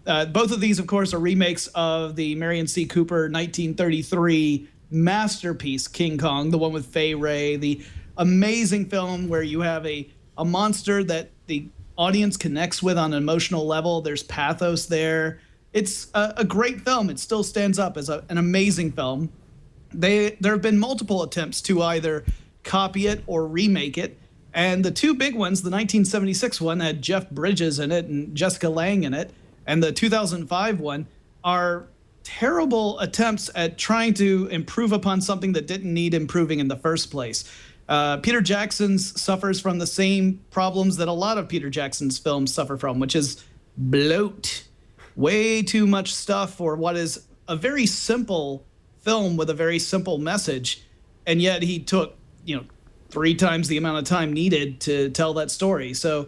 Both of these, of course, are remakes of the Marion C. Cooper 1933 masterpiece, King Kong, the one with Fay Wray, the amazing film where you have a monster that the audience connects with on an emotional level. There's pathos there. It's a great film. It still stands up as an amazing film. There have been multiple attempts to either copy it or remake it. And the two big ones, the 1976 one had Jeff Bridges in it and Jessica Lange in it, and the 2005 one are terrible attempts at trying to improve upon something that didn't need improving in the first place. Peter Jackson's suffers from the same problems that a lot of Peter Jackson's films suffer from, which is bloat. Way too much stuff for what is a very simple film with a very simple message, and yet he took, 3 times the amount of time needed to tell that story. So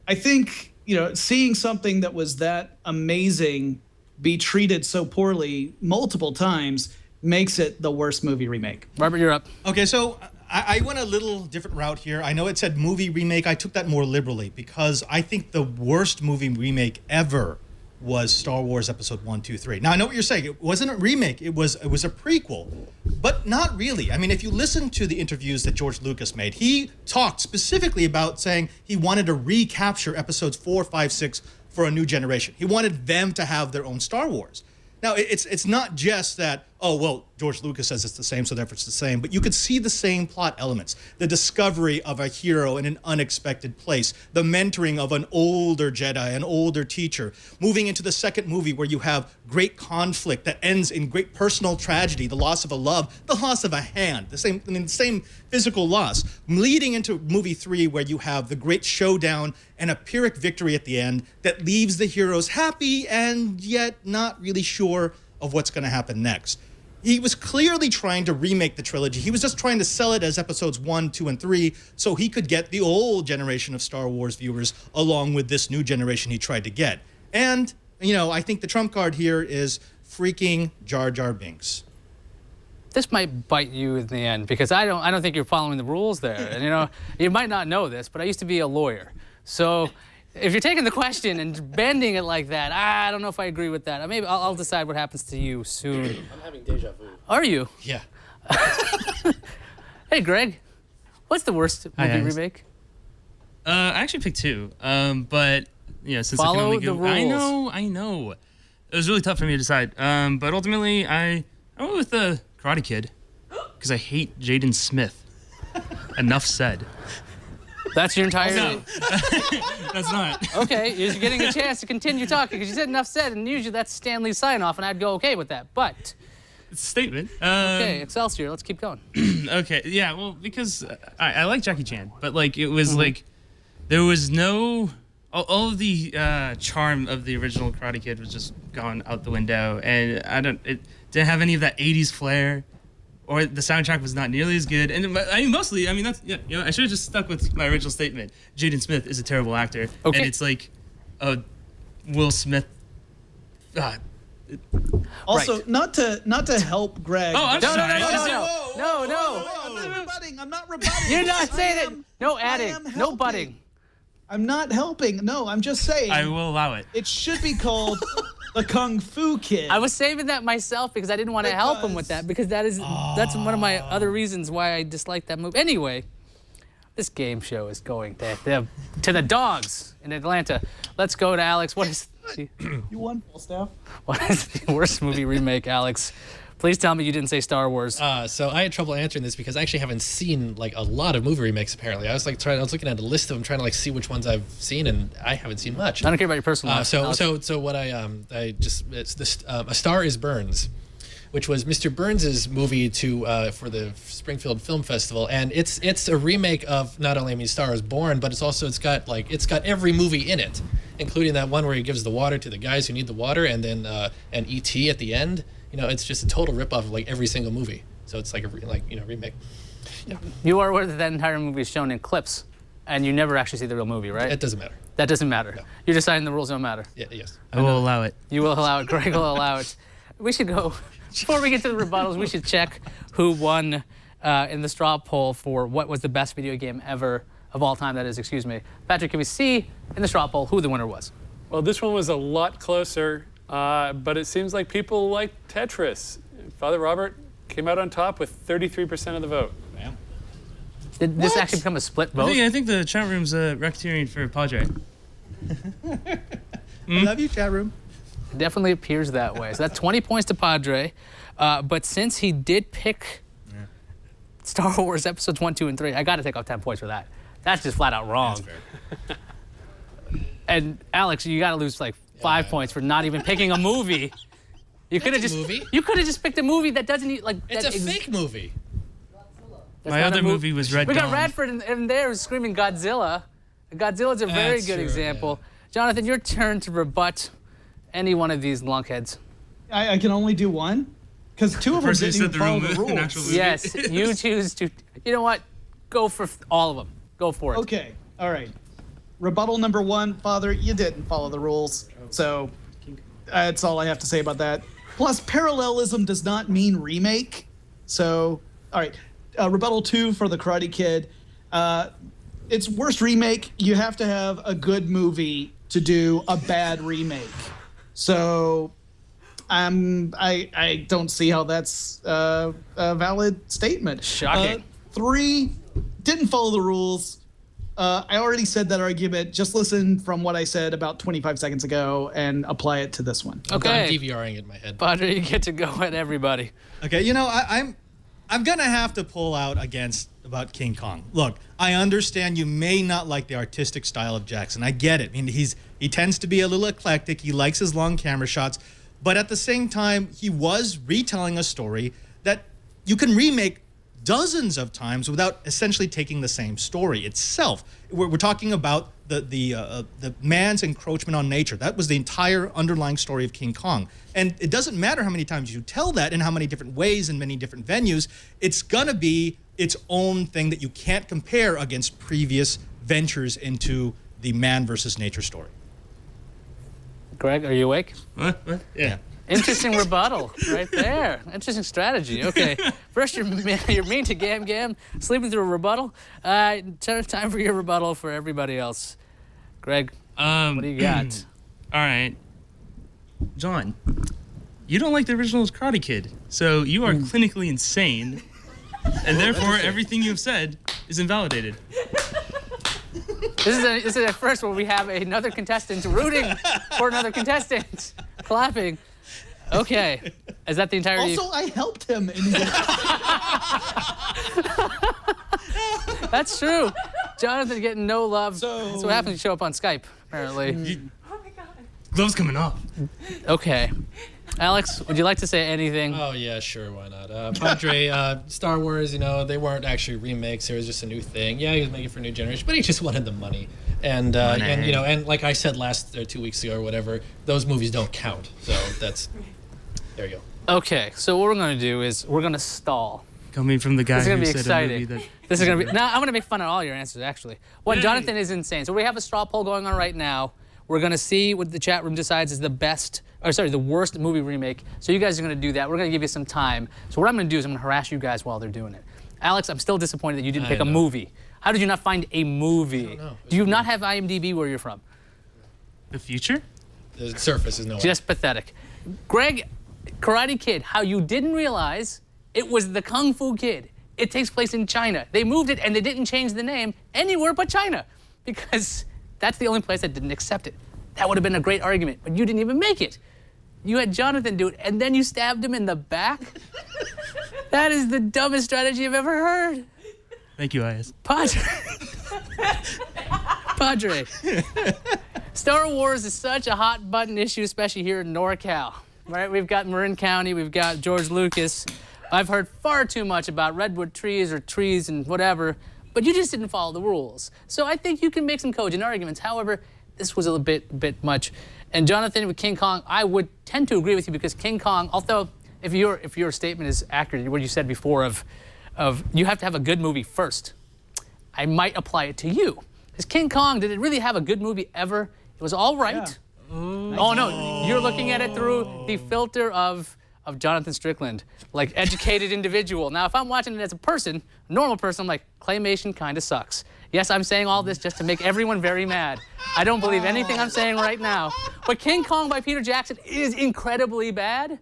I think, seeing something that was that amazing be treated so poorly multiple times makes it the worst movie remake. Robert, you're up. Okay, so I went a little different route here. I know it said movie remake. I took that more liberally because I think the worst movie remake ever was Star Wars Episode 1, 2, 3. Now, I know what you're saying. It wasn't a remake. It was a prequel, but not really. I mean, if you listen to the interviews that George Lucas made, he talked specifically about saying he wanted to recapture Episodes 4, 5, 6 for a new generation. He wanted them to have their own Star Wars. Now, it's not just that, oh, well, George Lucas says it's the same, so therefore it's the same, but you could see the same plot elements. The discovery of a hero in an unexpected place, the mentoring of an older Jedi, an older teacher, moving into the second movie where you have great conflict that ends in great personal tragedy, the loss of a love, the loss of a hand, the same physical loss, leading into movie 3 where you have the great showdown and a Pyrrhic victory at the end that leaves the heroes happy and yet not really sure of what's going to happen next. He was clearly trying to remake the trilogy. He was just trying to sell it as Episodes 1, 2, and 3 so he could get the old generation of Star Wars viewers along with this new generation he tried to get. And, I think the trump card here is freaking Jar Jar Binks. This might bite you in the end because I don't think you're following the rules there. And you might not know this, but I used to be a lawyer. So if you're taking the question and bending it like that, I don't know if I agree with that. Maybe I'll decide what happens to you soon. I'm having deja vu. Are you? Yeah. Hey, Greg, what's the worst movie remake? I actually picked 2, but since Follow I can only the rules. I know. It was really tough for me to decide. But ultimately, I went with the Karate Kid because I hate Jaden Smith. Enough said. That's your entire... No, that's not. Okay, you're getting a chance to continue talking because you said enough said, and usually that's Stanley's sign-off, and I'd go okay with that, but... It's a statement. Okay, Excelsior, let's keep going. Okay, yeah, well, because I like Jackie Chan, but, it was, there was no... All of the charm of the original Karate Kid was just gone out the window, and it didn't have any of that 80s flair. Or the soundtrack was not nearly as good, and mostly, that's I should have just stuck with my original statement. Jaden Smith is a terrible actor, okay. And it's like, Will Smith. Also, right. not to help Greg. Oh, I'm sorry. No. I'm not rebutting. You're not saying it. No adding. No butting. I'm not helping. No, I'm just saying. I will allow it. It should be called the Kung Fu Kid. I was saving that myself because I didn't want to help him with that because that's one of my other reasons why I dislike that movie. Anyway, this game show is going to the dogs in Atlanta. Let's go to Alex. What is You won, full staff. What is the worst movie remake, Alex? Please tell me you didn't say Star Wars. So I had trouble answering this because I actually haven't seen a lot of movie remakes. Apparently, I was looking at a list of them, trying to see which ones I've seen, and I haven't seen much. I don't care about your personal life. So what it's this A Star Is Burns, which was Mr. Burns's movie for the Springfield Film Festival, and it's a remake of not only Star Is Born, but it's got every movie in it, including that one where he gives the water to the guys who need the water, and then and E.T. at the end. It's just a total ripoff of every single movie. So it's remake. Yeah. You are aware that that entire movie is shown in clips, and you never actually see the real movie, right? It doesn't matter. That doesn't matter. No. You're deciding the rules don't matter. Yeah, yes. I will allow it. You will allow it. Greg will allow it. We should go. Before we get to the rebuttals, we should check who won in the straw poll for what was the best video game ever of all time. That is, excuse me. Patrick, can we see in the straw poll who the winner was? Well, this one was a lot closer, but it seems like people like Tetris. Father Robert came out on top with 33% of the vote. Bam. Did this actually become a split vote? I think the chat room's racketeering for Padre. I love you, chat room. It definitely appears that way. So that's 20 points to Padre. But since he did pick Star Wars Episodes 1, 2, and 3, I got to take off 10 points for that. That's just flat out wrong. That's fair. And Alex, you got to lose 5 points for not even picking a movie. You could have just just picked a movie that doesn't It's a fake movie. My other movie was Red We Dawn. got Radford in there screaming Godzilla. Godzilla's a very That's good true, example. Jonathan, your turn to rebut any one of these lunkheads. I can only do one? Because two of them Person who didn't even said follow the the real rules. natural movie. Yes, you choose to. You know what? Go for all of them. Go for it. Okay, all right. Rebuttal number one, Father, you didn't follow the rules. So that's all I have to say about that. Plus, parallelism does not mean remake. So, all right. rebuttal 2 for The Karate Kid. It's worst remake. You have to have a good movie to do a bad remake. So I don't see how that's a valid statement. Shocking. 3, didn't follow the rules. I already said that argument. Just listen from what I said about 25 seconds ago and apply it to this one. Okay. I'm DVRing it in my head. Padre, you get to go at everybody. Okay, I'm gonna have to pull out about King Kong. Look, I understand you may not like the artistic style of Jackson. I get it. I mean, he tends to be a little eclectic. He likes his long camera shots, but at the same time, he was retelling a story that you can remake dozens of times without essentially taking the same story itself. We're talking about the man's encroachment on nature. That was the entire underlying story of King Kong. And it doesn't matter how many times you tell that in how many different ways in many different venues, it's gonna be its own thing that you can't compare against previous ventures into the man versus nature story. Greg, are you awake? What? Yeah. Interesting rebuttal right there. Interesting strategy. Okay. First, you're mean to Gam Gam, sleeping through a rebuttal. Time for your rebuttal for everybody else. Greg, what do you got? All right. John, you don't like the original Karate Kid, so you are clinically insane, and therefore everything you have said is invalidated. This is a first where we have another contestant rooting for another contestant, clapping. Okay, is that the entire? Also, I helped him. That's true. Jonathan getting no love. That's what happens when you show up on Skype, apparently. Oh my God. Gloves coming off. Okay. Alex, would you like to say anything? Oh yeah, sure, why not? Padre, Star Wars, they weren't actually remakes. It was just a new thing. Yeah, he was making it for a new generation, but he just wanted the money. And like I said 2 weeks ago or whatever, those movies don't count. So there you go. Okay, so what we're gonna do is we're gonna stall. Coming from the guy This is gonna who be said exciting. a movie that This is gonna be. Now I'm gonna make fun of all your answers. Actually, Jonathan is insane. So we have a straw poll going on right now. We're gonna see what the chat room decides is the worst movie remake. So you guys are gonna do that. We're gonna give you some time. So what I'm gonna do is I'm gonna harass you guys while they're doing it. Alex, I'm still disappointed that you didn't pick a movie. How did you not find a movie? I don't know. Do you not have IMDb where you're from? the future. The surface is nowhere. Just pathetic. Greg, Karate Kid, how you didn't realize it was the Kung Fu Kid. It takes place in China. They moved it and they didn't change the name anywhere but China because that's the only place that didn't accept it. That would have been a great argument, but you didn't even make it. You had Jonathan do it and then you stabbed him in the back? That is the dumbest strategy I've ever heard. Thank you, IS. Padre. Star Wars is such a hot button issue, especially here in NorCal, right? We've got Marin County, we've got George Lucas. I've heard far too much about redwood trees or trees and whatever, but you just didn't follow the rules. So I think you can make some cogent arguments. However, this was a bit much. And Jonathan, with King Kong, I would tend to agree with you because King Kong, although if your statement is accurate, what you said before of you have to have a good movie first, I might apply it to you. Because King Kong, did it really have a good movie ever? It was all right. Yeah. Oh no, you're looking at it through the filter of Jonathan Strickland, like educated individual. Now, if I'm watching it as a person, a normal person, I'm like, claymation kind of sucks. Yes, I'm saying all this just to make everyone very mad. I don't believe anything I'm saying right now. But King Kong by Peter Jackson is incredibly bad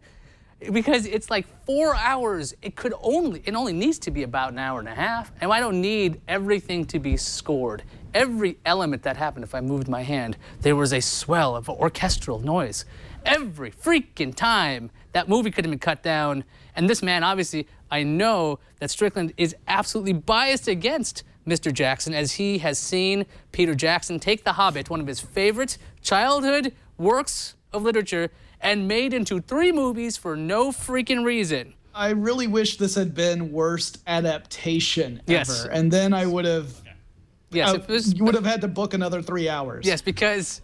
because it's like 4 hours. It only needs to be about an hour and a half. And I don't need everything to be scored. Every element that happened, if I moved my hand, there was a swell of orchestral noise. Every freaking time that movie could have been cut down. And this man, obviously, I know that Strickland is absolutely biased against Mr. Jackson as he has seen Peter Jackson take The Hobbit, one of his favorite childhood works of literature, and made into 3 movies for no freaking reason. I really wish this had been worst adaptation ever. Yes. And then I would have... Yes, you would have had to book another 3 hours. Yes, because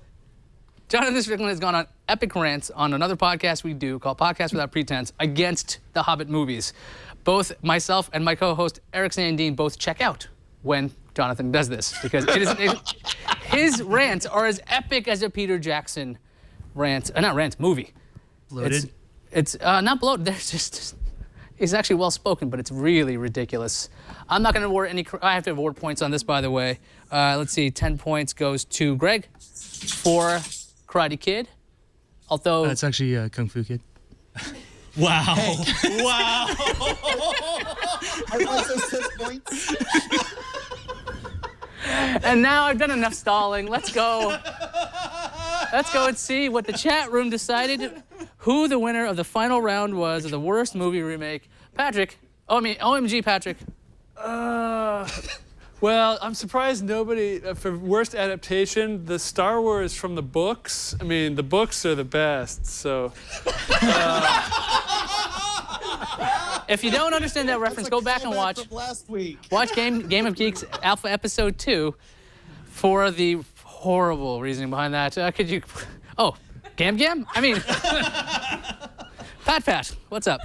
Jonathan Strickland has gone on epic rants on another podcast we do called Podcast Without Pretense against the Hobbit movies. Both myself and my co-host Eric Sandine both check out when Jonathan does this because his rants are as epic as a Peter Jackson movie. Bloated? It's not bloated. There's just He's actually well spoken, but it's really ridiculous. I'm not going to award any. I have to award points on this, by the way. Let's see. 10 points goes to Greg for Karate Kid. Although That's actually Kung Fu Kid. Wow. Wow. I want those 6 points. And now I've done enough stalling. Let's go. Let's go and see what the chat room decided. Who the winner of the final round was of the worst movie remake. Patrick. OMG, Patrick. Well, I'm surprised nobody, for worst adaptation, the Star Wars from the books. I mean, the books are the best, so. If you don't understand that reference, go back and watch. Last week. Watch Game of Geeks Alpha Episode 2 for the horrible reasoning behind that. Could you... Oh, Gam? I mean... Pat, what's up?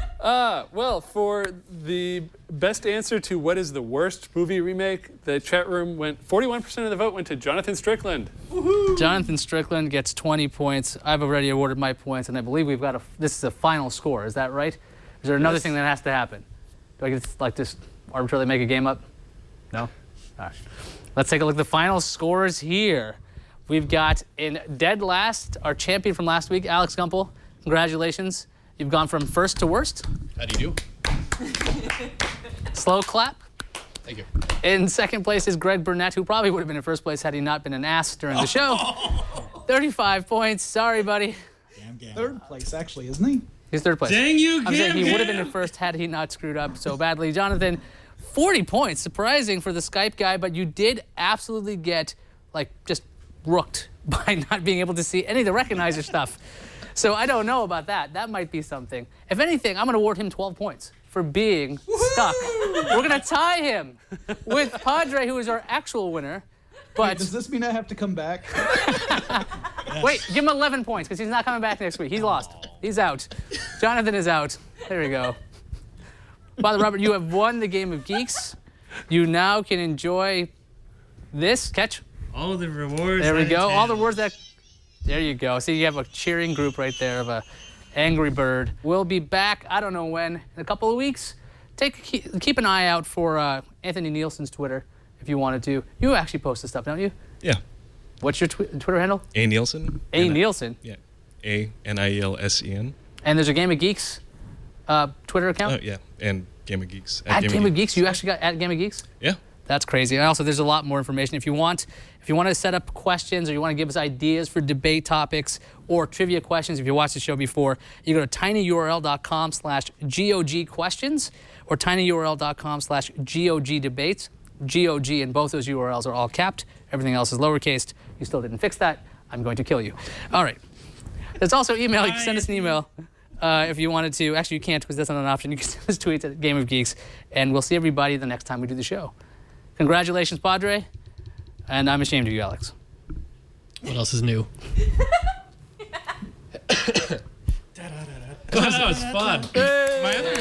Well, for the best answer to what is the worst movie remake, the chat room went, 41% of the vote went to Jonathan Strickland. Woohoo! Jonathan Strickland gets 20 points. I've already awarded my points, and I believe we've got this is a final score. Is that right? Is there another thing that has to happen? Do I get to, like, just arbitrarily make a game up? No? All right. Let's take a look at the final scores here. We've got in dead last, our champion from last week, Alex Gumpel. Congratulations. You've gone from first to worst. How do you do? Slow clap. Thank you. In second place is Greg Burnett, who probably would have been in first place had he not been an ass during the show. 35 points. Sorry, buddy. Third place, actually, isn't he? He's third place. Dang you, I'm saying he would have been in first had he not screwed up so badly. Jonathan, 40 points. Surprising for the Skype guy, but you did absolutely get, like, just rooked by not being able to see any of the recognizer stuff. So I don't know about that. That might be something. If anything, I'm going to award him 12 points for being stuck. We're going to tie him with Padre, who is our actual winner. But Does this mean I have to come back? wait, give him 11 points because he's not coming back next week. He's lost. He's out. Jonathan is out. There we go. Father Robert, you have won the Game of Geeks. You now can enjoy this. Catch. All the rewards. There we that go. it All the entails. words that... There you go. See, you have a cheering group right there of a angry bird. We'll be back, I don't know when, in a couple of weeks. Keep an eye out for Anthony Nielsen's Twitter if you wanted to. You actually post this stuff, don't you? Yeah. What's your Twitter handle? A. Nielsen. A. Nielsen. Yeah. A-N-I-E-L-S-E-N. And there's a Game of Geeks Twitter account? Oh, yeah. And Game of Geeks. At Game of Geeks? You actually got at Game of Geeks? Yeah. That's crazy. And also, there's a lot more information. If you want to set up questions or you want to give us ideas for debate topics or trivia questions, if you watched the show before, you go to tinyurl.com/GOG questions or tinyurl.com/GOG debates. GOG and both those URLs are all capped. Everything else is lowercase. You still didn't fix that. I'm going to kill you. All right. There's also email. You can send us an email if you wanted to. Actually, you can't because that's not an option. You can send us tweets at Game of Geeks, and we'll see everybody the next time we do the show. Congratulations, Padre. And I'm ashamed of you, Alex. What else is new? That was fun. My other